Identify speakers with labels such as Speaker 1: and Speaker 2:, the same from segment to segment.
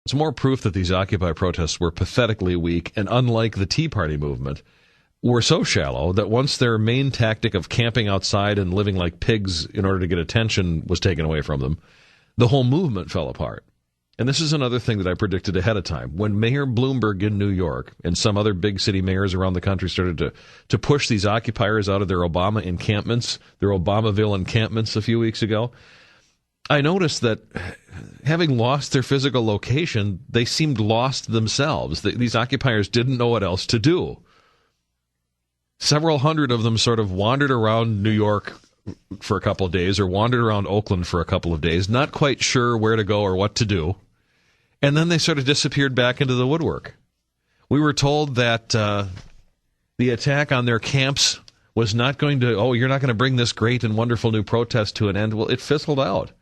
Speaker 1: It's more proof that these Occupy protests were pathetically weak, and unlike the Tea Party movement, were so shallow that once their main tactic of camping outside and living like pigs in order to get attention was taken away from them, the whole movement fell apart. And this is another thing that I predicted ahead of time. When Mayor Bloomberg in New York and some other big city mayors around the country started to push these occupiers out of their Obama encampments, their Obamaville encampments a few weeks ago, I noticed that having lost their physical location, they seemed lost themselves. These occupiers didn't know what else to do. Several hundred of them sort of wandered around New York for a couple of days or wandered around Oakland for a couple of days, not quite sure where to go or what to do. And then they sort of disappeared back into the woodwork. We were told that the attack on their camps was not going to, you're not going to bring this great and wonderful new protest to an end. Well, it fizzled out.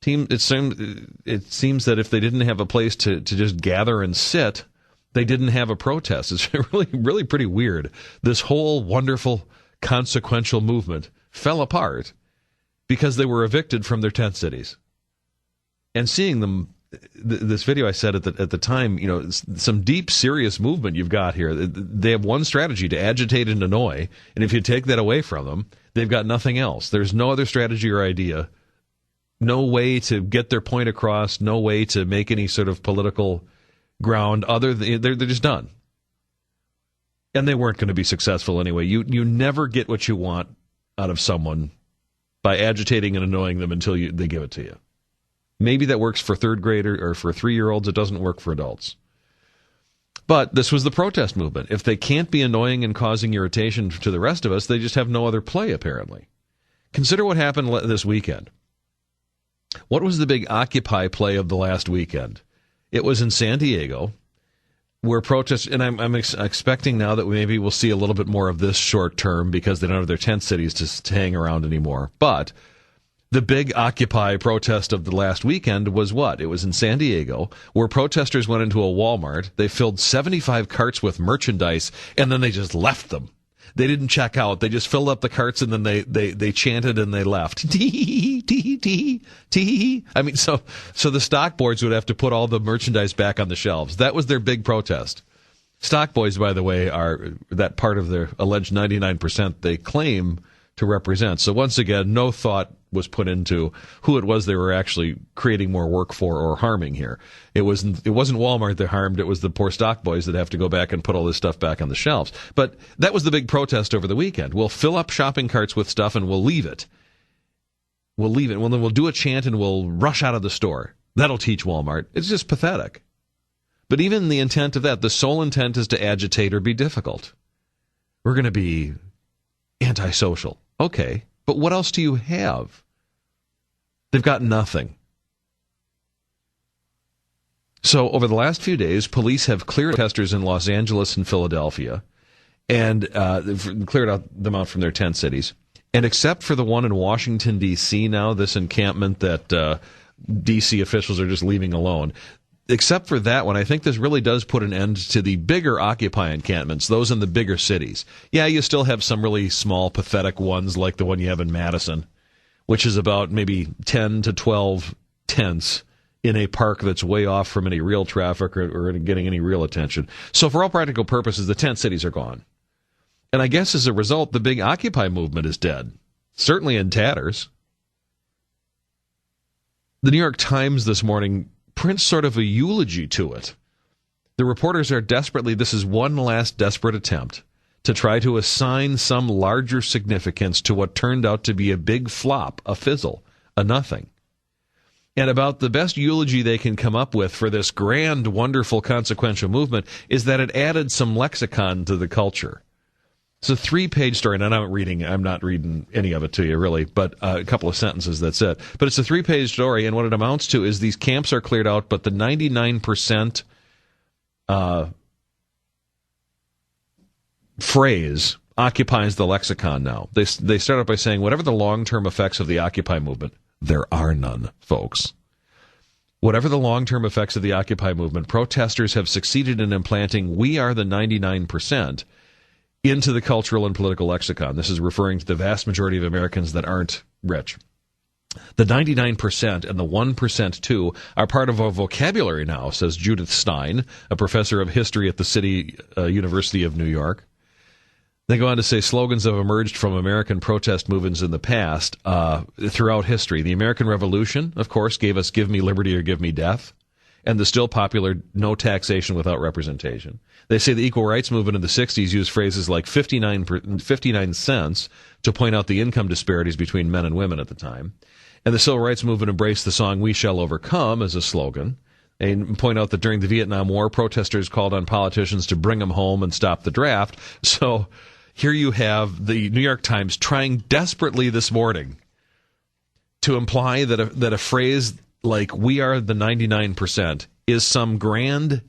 Speaker 1: It seems that if they didn't have a place to just gather and sit, they didn't have a protest. It's really, really pretty weird. This whole wonderful, consequential movement fell apart because they were evicted from their tent cities. And seeing them, this video I said at the time, some deep, serious movement you've got here. They have one strategy: to agitate and annoy. And if you take that away from them, they've got nothing else. There's no other strategy or idea. No way to get their point across. No way to make any sort of political ground. They're just done. And they weren't going to be successful anyway. You never get what you want out of someone by agitating and annoying them until they give it to you. Maybe that works for third grader or for 3-year-olds. It doesn't work for adults. But this was the protest movement. If they can't be annoying and causing irritation to the rest of us, they just have no other play, apparently. Consider what happened this weekend. What was the big Occupy play of the last weekend? It was in San Diego, where protests, and I'm expecting now that maybe we'll see a little bit more of this short term because they don't have their tent cities to hang around anymore. But the big Occupy protest of the last weekend was what? It was in San Diego, where protesters went into a Walmart. They filled 75 carts with merchandise, and then they just left them. They didn't check out. They just filled up the carts, and then they chanted and they left. Tee, tee, tee, tee. I mean, so the stock boards would have to put all the merchandise back on the shelves. That was their big protest. Stock boys, by the way, are that part of their alleged 99% they claim to represent. So once again, no thought was put into who it was they were actually creating more work for or harming here. It wasn't Walmart that harmed. It was the poor stock boys that have to go back and put all this stuff back on the shelves. But that was the big protest over the weekend. We'll fill up shopping carts with stuff and we'll leave it. Well, then we'll do a chant and we'll rush out of the store. That'll teach Walmart. It's just pathetic. But even the intent of that, the sole intent is to agitate or be difficult. We're going to be antisocial. Okay, but what else do you have? They've got nothing. So over the last few days, police have cleared protesters in Los Angeles and Philadelphia, and they've cleared them out from their tent cities. And except for the one in Washington, D.C. now, this encampment that D.C. officials are just leaving alone, except for that one, I think this really does put an end to the bigger Occupy encampments, those in the bigger cities. Yeah, you still have some really small, pathetic ones like the one you have in Madison, which is about maybe 10 to 12 tents in a park that's way off from any real traffic or getting any real attention. So for all practical purposes, the tent cities are gone. And I guess as a result, the big Occupy movement is dead, certainly in tatters. The New York Times this morning prints sort of a eulogy to it. The reporters are this is one last desperate attempt to try to assign some larger significance to what turned out to be a big flop, a fizzle, a nothing. And about the best eulogy they can come up with for this grand, wonderful, consequential movement is that it added some lexicon to the culture. It's a 3-page story, and I'm not reading any of it to you, really, but a couple of sentences, that's it. But it's a 3-page story, and what it amounts to is these camps are cleared out, but the 99% phrase occupies the lexicon now. They start out by saying, whatever the long-term effects of the Occupy movement, there are none, folks. Whatever the long-term effects of the Occupy movement, protesters have succeeded in implanting "we are the 99%" into the cultural and political lexicon. This is referring to the vast majority of Americans that aren't rich. The 99% and the 1% too are part of our vocabulary now, says Judith Stein, a professor of history at the City University of New York. They go on to say slogans have emerged from American protest movements in the past throughout history. The American Revolution, of course, gave us "Give me liberty or give me death," and the still popular "No taxation without representation." They say the Equal Rights Movement in the 60s used phrases like 59 cents to point out the income disparities between men and women at the time. And the Civil Rights Movement embraced the song "We Shall Overcome" as a slogan, and point out that during the Vietnam War, protesters called on politicians to bring them home and stop the draft. So here you have the New York Times trying desperately this morning to imply that a phrase like "we are the 99% is some grand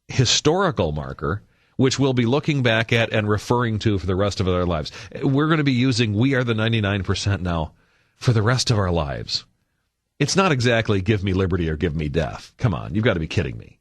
Speaker 1: historical marker which we'll be looking back at and referring to for the rest of our lives. We're going to be using "we are the 99% now for the rest of our lives. It's not exactly "give me liberty or give me death." Come on, you've got to be kidding me.